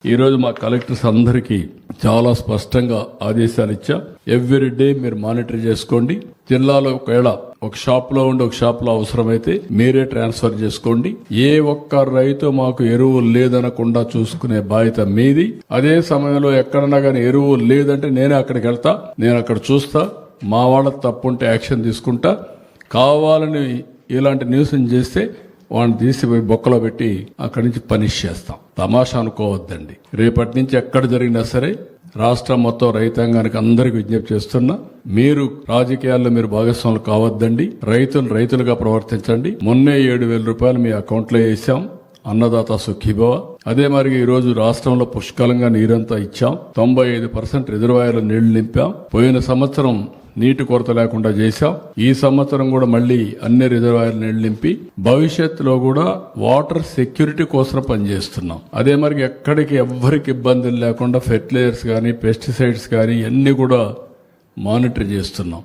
ఈ రోజు మా కలెక్టర్స్ అందరికీ చాలా స్పష్టంగా ఆదేశాలు ఇచ్చా. ఎవ్రీ డే మీరు మానిటర్ చేసుకోండి. జిల్లాలో ఒకవేళ ఒక షాప్ లో ఉండి ఒక షాప్ లో అవసరమైతే మీరే ట్రాన్స్ఫర్ చేసుకోండి. ఏ ఒక్క రైతు మాకు ఎరువు లేదనకుండా చూసుకునే బాధ్యత మీది. అదే సమయంలో ఎక్కడన్నా గానీ ఎరువు లేదంటే నేనే అక్కడికి వెళ్తా, నేను అక్కడ చూస్తా. మా వాళ్ళ తప్పుంటే యాక్షన్ తీసుకుంటా. కావాలని ఇలాంటి న్యూస్ చేస్తే వాడిని తీసిపోయి బొక్కలో పెట్టి అక్కడి నుంచి పనిష్ చేస్తాం. తమాషా అనుకోవద్దండి. రేపటి నుంచి ఎక్కడ జరిగినా సరే రాష్ట్రం మొత్తం రైతాంగానికి అందరికి విజ్ఞప్తి చేస్తున్నా, మీరు రాజకీయాల్లో మీరు భాగస్వాములు కావద్దండి. రైతులుగా ప్రవర్తించండి. మొన్నే 7,000 రూపాయలు మీ అకౌంట్ లో వేసాం. అన్నదాత సుఖీభవ. అదే మరి ఈ రోజు రాష్ట్రంలో పుష్కలంగా నీరంతా ఇచ్చాం. 95% రిజర్వాయర్లు నీళ్లు నింపాం. పోయిన సంవత్సరం నీటి కొరత లేకుండా చేశాం. ఈ సంవత్సరం కూడా మళ్లీ అన్ని రిజర్వాయర్లు నీళ్లు నింపి భవిష్యత్తులో కూడా వాటర్ సెక్యూరిటీ కోసం పనిచేస్తున్నాం. అదే మరి ఎక్కడికి ఎవ్వరికి ఇబ్బందులు లేకుండా ఫెర్టిలైజర్స్ గానీ పెస్టిసైడ్స్ గానీ అన్ని కూడా మానిటర్ చేస్తున్నాం.